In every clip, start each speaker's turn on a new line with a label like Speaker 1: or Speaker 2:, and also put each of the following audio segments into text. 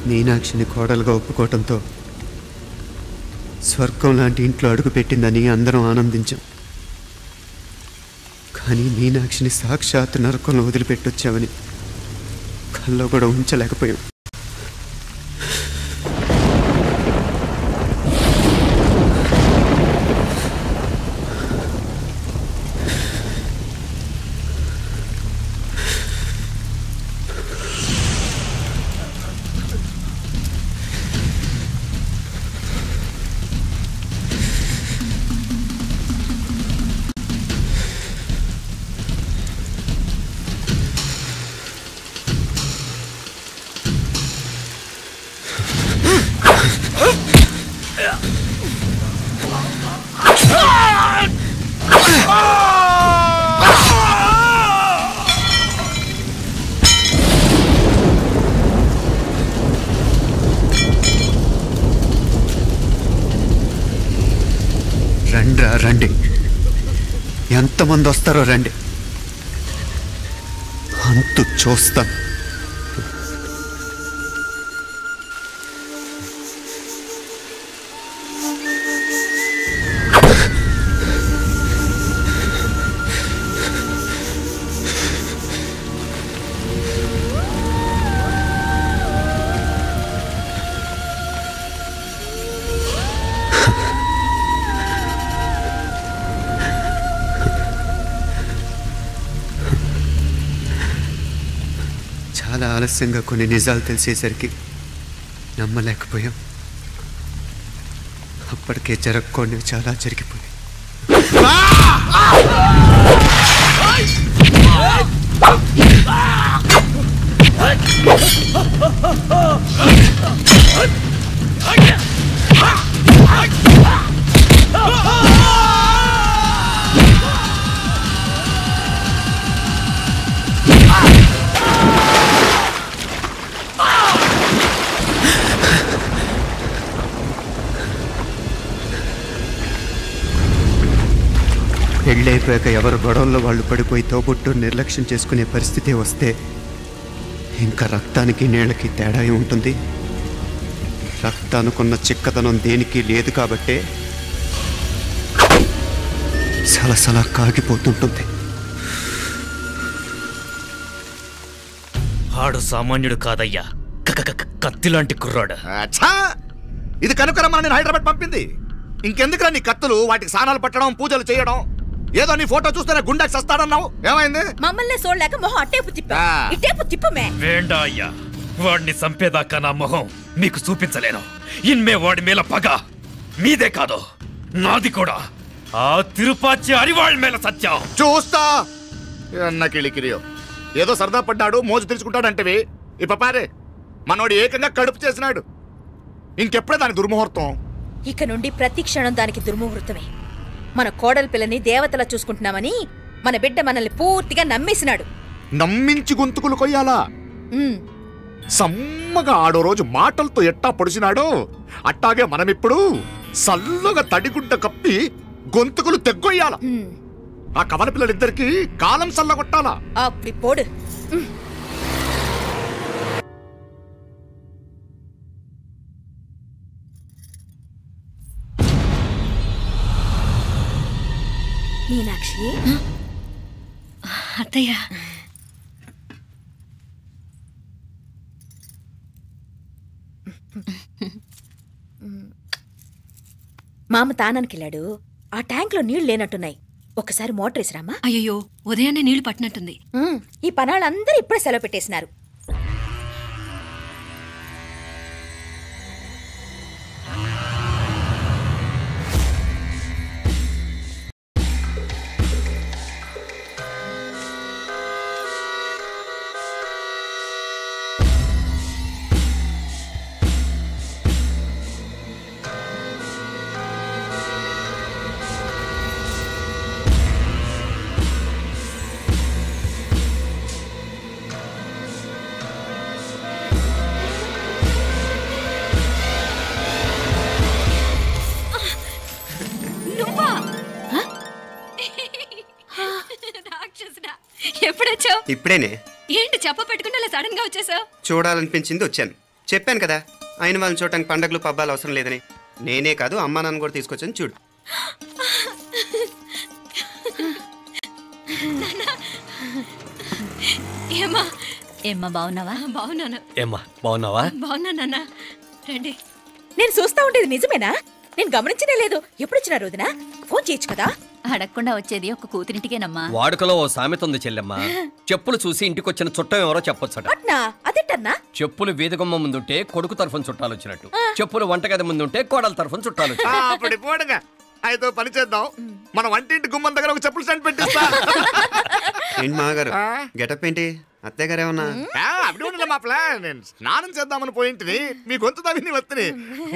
Speaker 1: మీనాక్షిని కోడలుగా ఒప్పుకోవటంతో స్వర్గం లాంటి ఇంట్లో అడుగుపెట్టిందని అందరం ఆనందించాం. కానీ మీనాక్షిని సాక్షాత్ నరకంలో వదిలిపెట్టొచ్చామని కల్లో కూడా ఉంచలేకపోయాం. రండి, ఎంతమంది వస్తారో రండి, అంతు చూస్తాను. చాలా ఆలస్యంగా కొన్ని నిజాలు తెలిసేసరికి నమ్మలేకపోయాం. అప్పటికే జరగకూడనివి చాలా జరిగిపోయాయి. పెళ్ళైపోయాక ఎవరు గొడవల్లో వాళ్ళు పడిపోయి తోబుట్టు నిర్లక్ష్యం చేసుకునే పరిస్థితి వస్తే ఇంకా రక్తానికి నీళ్ళకి తేడా ఉంటుంది. రక్తానుకున్న చిక్కదనం దేనికి లేదు కాబట్టే సలసలా కాగిపోతుంటుంది.
Speaker 2: ఆడు సామాన్యుడు కాదయ్యా, కత్తిలాంటి కుర్రాడు.
Speaker 3: ఇది కనుకరమ్మని నేను హైదరాబాద్ పంపింది. ఇంకెందుకురా నీ కత్తులు, వాటికి స్నానాలు పట్టడం, పూజలు చేయడం? ఏదో నీ ఫోటో చూస్తేనే గుండెకి సస్తాడన్నావు, ఏమైంది?
Speaker 4: మమ్మల్ని చూడలేక మొహం అట్టేపు తిప్పా, ఇట్టేపు తిప్పమే.
Speaker 2: వేండా అయ్యా, వాడిని చంపేదాకా నా మొహం మీకు చూపించలేను. ఇన్మే వాడి మేల పగ మీదే కాదు, నాది కూడా. ఆ తిరుపాచి అరివాళ్ళ మేల సత్యం
Speaker 3: చూస్తా. కిళికిరియో ఏదో సరదా పడ్డాడు, మోజు తెలుసుకుంటాడంటవి. ఈ పపారే మనోడు ఏకంగా కడుపు చేసినాడు. ఇంకెప్పుడే దాని దుర్ముహూర్తం.
Speaker 4: ఇక నుండి ప్రతి క్షణం దానికి దుర్ముహూర్తమే. మన కోడలి పిల్లని దేవతలా చూసుకుంటున్నామని మన బిడ్డ మనల్ని పూర్తిగా నమ్మేసినాడు.
Speaker 3: నమ్మించి గొంతుకులు కొయ్యాలా? సమ్మగా ఆడో రోజు మాటలతో ఎట్టా పొడిచినాడో అట్టాగే మనమిప్పుడు సల్లుగా తడిగుడ్డ కప్పి గొంతుకులు తెగ్గొయ్యాల. ఆ కవల పిల్లలిద్దరికి కాలం సల్లగొట్టాలా.
Speaker 4: అప్పుడు పోడు. మీనాక్షి,
Speaker 5: అత్తయ్య,
Speaker 4: మామ తానానికి వెళ్ళాడు. ఆ ట్యాంక్ లో నీళ్లు లేనట్టున్నాయి. ఒకసారి మోటార్ వేసిరామా?
Speaker 5: అయ్యో, ఉదయాన్నే నీళ్లు పట్టినట్టుంది.
Speaker 4: ఈ పనాళ్ళందరూ ఇప్పుడే సెలవు పెట్టేసినారు.
Speaker 1: ఇప్పుడేనే.
Speaker 5: ఏంటి చెప్ప పెట్టుకుంటే సడన్ గా వచ్చేసావు?
Speaker 1: చూడాలనిపించింది వచ్చాను. చెప్పాను కదా ఆయన వాళ్ళని చూడటానికి పండగలు పబ్బాలు అవసరం లేదని. నేనే కాదు అమ్మా నాన్న కూడా తీసుకొచ్చాను చూడు.
Speaker 5: ఏమ్మా
Speaker 6: ఏమ్మా బాగున్నావా?
Speaker 5: బాగున్నాను.
Speaker 7: ఏమ్మా బాగున్నావా?
Speaker 5: బాగున్నా నాన్న. రండి.
Speaker 4: నేను చూస్తా ఉండేది నిజమేనా? నేను గమనించనే లేదు. ఎప్పుడొచ్చినారు వదినా? ఫోన్ చేయొచ్చు కదా.
Speaker 6: అడగకుండా వచ్చేది ఒక కూతురింటికేనమ్మా.
Speaker 7: వాడుకలో ఓ సామెత ఉంది చెల్లెమ్మ. చెప్పులు చూసి ఇంటికొచ్చిన చుట్టం ఎవరో చెప్పొచ్చట.
Speaker 4: అట్నా? అదేటన్నా?
Speaker 7: చెప్పులు వీధగుమ్మ ముందుంటే కొడుకు తరఫున చుట్టాలు వచ్చినట్టు, చెప్పులు వంటగది ముందుంటే కోడల తరఫున చుట్టాలు వచ్చినట్టు.
Speaker 3: అప్పుడు పోడుగా అయితే పని చేద్దాం. మన వంటింటి గుమ్మం దగ్గర ఒక చెప్పులు స్టాండ్ పెట్టిస్తా.
Speaker 1: ఏంటి మామగారు గెటప్ ఏంటి? అత్తయ్య గారు ఏమన్నా?
Speaker 3: అప్పుడు ఉండలే మా ప్లాన్. నేను స్నానం చేద్దామని పోయింటిని, మీ గొంతు తవ్వి వస్తుంది.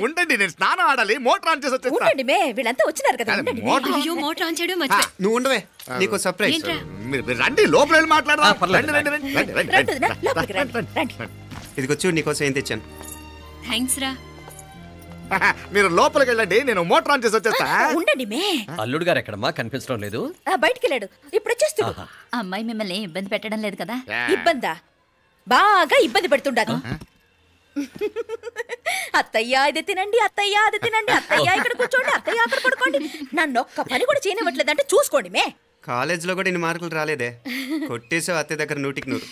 Speaker 3: ఉండండి, నేను స్నానం ఆడాలి. మోటార్ ఆన్ చేసి వచ్చేస్తా.
Speaker 4: ఉండండి మే, వీళ్ళంతా వచ్చినారు కదా. ఉండండి మే.
Speaker 5: అయ్యో మోటార్ ఆన్ చేయడం మర్చిపోయా.
Speaker 1: నువ్వు ఉండవే, నీకు సర్ప్రైజ్.
Speaker 5: ఏంట్రా?
Speaker 3: మీరు రండి, లోపల వెళ్ళి మాట్లాడదాం.
Speaker 7: పర్లేదు.
Speaker 3: రండి, రండి, రండి, రండి, రండి,
Speaker 4: రండి వదినా,
Speaker 3: రండి.
Speaker 4: లోపలికి రండి, రండి.
Speaker 1: ఇదిగో చూడు నీకోసం ఏం తెచ్చాను.
Speaker 5: థ్యాంక్స్ రా.
Speaker 3: మీరు లోపలికి వెళ్ళండి, నేను మోటార్ ఆన్ చేసి వచ్చేస్తా.
Speaker 4: ఉండండి మే.
Speaker 7: అల్లుడు గారు ఎక్కడమ్మా కనిపించడం లేదు?
Speaker 4: బయటికి వెళ్ళాడు, ఇప్పుడు వచ్చేస్తాడు.
Speaker 6: అమ్మాయి మిమ్మల్ని ఇబ్బంది పెట్టడం లేదు కదా?
Speaker 4: ఇబ్బందా? బాగా ఇబ్బంది పెడుతుండదు. అత్తయ్య ఇది తినండి, అత్తయ్య అది తినండి, అత్తయ్య ఇక్కడ కూర్చోండి, అత్తయ్య అక్కడ పడుకోండి. నన్ను ఒక్క పని కూడా చేయనివ్వట్లేదంటే చూసుకోండి మే.
Speaker 1: కాలేజీలో కూడా ఇన్ని మార్కులు రాలేదే. కొట్టేసావు అత్తయ్య దగ్గర 100కి 100.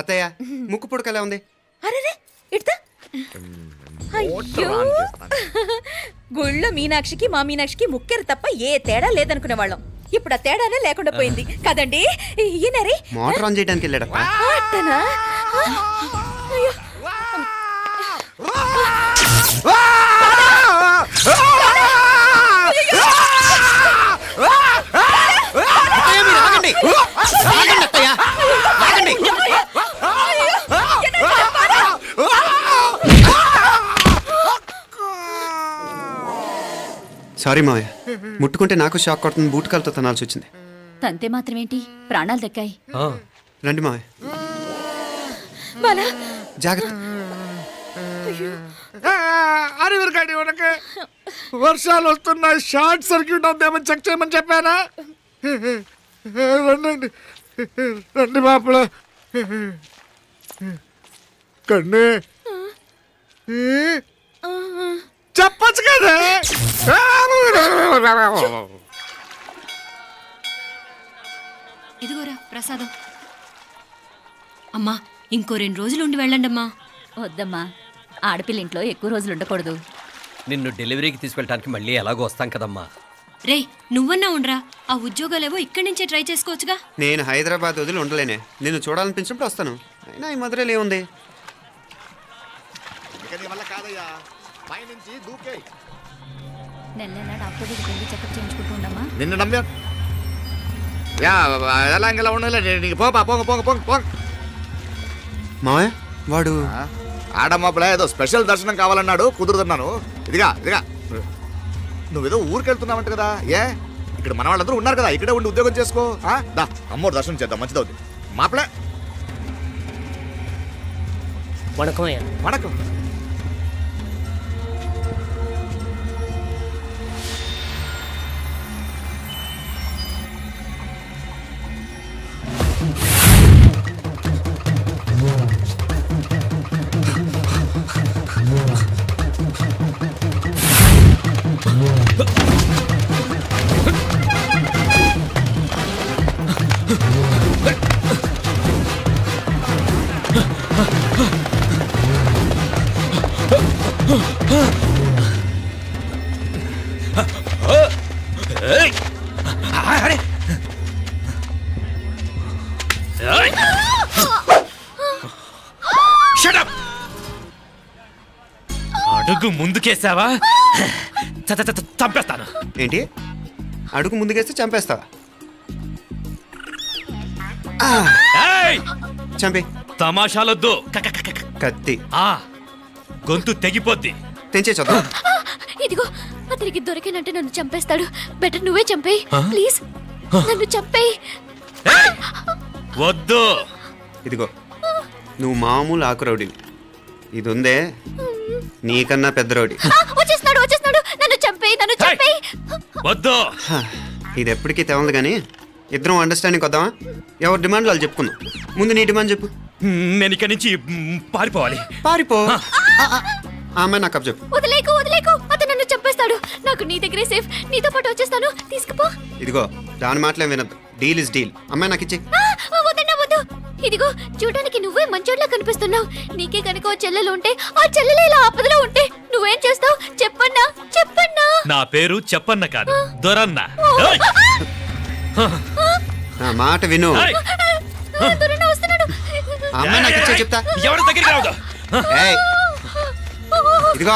Speaker 1: అత్తయ్య ముక్కు పుడక ఎలా ఉంది?
Speaker 4: అరే ఇడతా. అయ్యో, గుళ్ళో మీనాక్షికి మా మీనాక్షికి ముక్కెరు తప్ప ఏ తేడా లేదనుకునే వాళ్ళం. ఇప్పుడు ఆ తేడానే లేకుండా పోయింది కదండి. ఈయనరే
Speaker 1: మోటార్ ఆన్ చేయడానికి వెళ్ళాడప్ప.
Speaker 4: అట్టనా? అయ్యో.
Speaker 1: సారీ మావయ్య, ముట్టుకుంటే నాకు షాక్ కొడుతుంది. బూట్ కాలుతో తనాల్సి వచ్చింది.
Speaker 6: తంతే మాత్రమేంటి, ప్రాణాలు దక్కాయి.
Speaker 1: రండి మావయ్య, జాగ్రత్త.
Speaker 3: అరే వీరకాడి ఉనకే వర్షాలు వస్తున్నాయి, షార్ట్ సర్క్యూట్ అవుతామని చెక్ చేయమని చెప్పానా? రండి రండి మాపల కన్నే చెప్పచ్చు కదా.
Speaker 5: ఇదిగోరా ప్రసాదం. అమ్మా ఇంకో 2 రోజులు ఉండి వెళ్ళండి అమ్మా.
Speaker 6: వద్దమ్మా, ఆడపిల్ల ఇంట్లో ఎక్కువ రోజులు ఉండకూడదు.
Speaker 7: నిన్ను డెలివరీకి తీసుకెళ్ళడానికి మళ్ళీ ఎలాగో వస్తాం కదమ్మా.
Speaker 5: రే నువ్వన్నా ఉండరా, ఆ ఉద్యోగాలేవో ఇక్కడి నుంచే ట్రై చేసుకోవచ్చుగా.
Speaker 1: నేను హైదరాబాద్ వదిలి ఉండలేనే. నిన్ను చూడాలనిపించినప్పుడు వస్తాను. అయినా ఈ మధురలో ఏముంది?
Speaker 6: నెల నెల డాక్టర్ దగ్గరికి వెళ్ళి చెకప్ చేయించుకుంటూ ఉండమ్మా.
Speaker 3: నిన్ను నమ్మా ఎలా ఇంకెలా ఉండలే. పోపా పోంగ పోంగ పోంగ పోంగ.
Speaker 1: మావయ్య వాడు
Speaker 3: ఆడమ్మప్పుడే ఏదో స్పెషల్ దర్శనం కావాలన్నాడు, కుదురుతున్నాను. ఇదిగా నువ్వేదో ఊరికెళ్తున్నావంట కదా. ఇక్కడ మన వాళ్ళందరూ ఉన్నారు కదా, ఇక్కడే ఉండి ఉద్యోగం చేసుకో. దా అమ్మోడు దర్శనం చేద్దాం, మంచిదవుతుంది. మాపలే
Speaker 8: వణకం
Speaker 3: వణకం.
Speaker 2: అడుగు ముందుకేసావా చంపేస్తాను.
Speaker 1: ఏంటి? అడుగు ముందుకేస్తే చంపేస్తావా? చంపే.
Speaker 2: తమాషాలొద్దు.
Speaker 1: కత్తి
Speaker 2: గొంతు తెగిపోద్ది.
Speaker 1: తెంచే చూద్దాం.
Speaker 9: ఇదిగో అతనికి దొరికినంటే నన్ను చంపేస్తాడు. బెటర్ నువ్వే చంపేయి ప్లీజ్, నన్ను చంపేయి.
Speaker 2: వద్దు.
Speaker 1: ఇదిగో నువ్వు మామూలు ఆకు రౌడీని, ఇది ఉందే నీకన్నా పెద్ద రౌడీ.
Speaker 9: వచ్చేస్తున్నాడు నన్ను చంపేయి, నన్ను చంపేయి.
Speaker 2: వద్దు.
Speaker 1: ఇది ఎప్పటికీ తెవలదు కానీ ఇద్దరం అండర్స్టాండింగ్ వద్దామా? ఎవరి డిమాండ్ వాళ్ళు చెప్పుకుందాం. ముందు నీ డిమాండ్ చెప్పు.
Speaker 2: నేను ఇక్కడి నుంచి పారిపోవాలి.
Speaker 1: పారిపో. అమ్మాయి నాకు అప్ చెప్పు.
Speaker 9: వదిలేకు వదిలేకు, అతను నన్ను చంపేస్తాడు. నాకు నీ దగ్గరే సేఫ్. నీతో పాటు వచ్చేస్తాను, తీసుకుపో.
Speaker 1: ఇదిగో దాని మాటలే వినద్దు. Deal is deal. అమ్మాయి నాకు ఇచ్చే.
Speaker 9: వద్దన్నా వద్దు. ఇదిగో చూడడానికి నువ్వే మంచోట్లా కనిపిస్తున్నావు. నీకే కనుక ఓ చెల్లెలు ఉంటే, ఆ చెల్లెలు ఇలా ఆపదలో ఉంటే నువ్వేం చేస్తావు చెప్పన్నా? చెప్పన్నా.
Speaker 2: నా పేరు చెప్పన్న కాదు, దొరన్న.
Speaker 1: నా మాట విను.
Speaker 9: దొరన్న వస్తున్నాడు.
Speaker 1: అమ్మాయి నాకు ఇచ్చే చెప్తా.
Speaker 2: ఎవరి దగ్గరికి రావద్దు.
Speaker 1: ఏయ్ ఇదిగో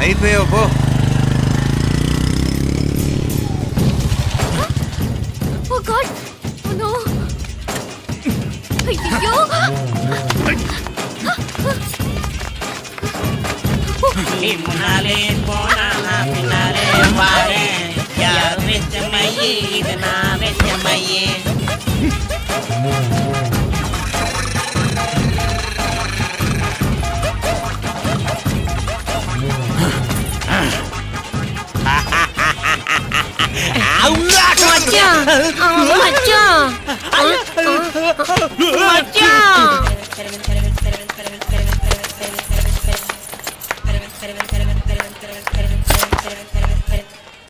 Speaker 1: అయిపోయావు పో.
Speaker 9: ఓ గాడ్, ఓ నో. అయ్యో.
Speaker 8: నిమ్నాలే పోనా పినాలే వారే యా వెచ్చమయ్యే ఇది నా వెచ్చమయ్యే.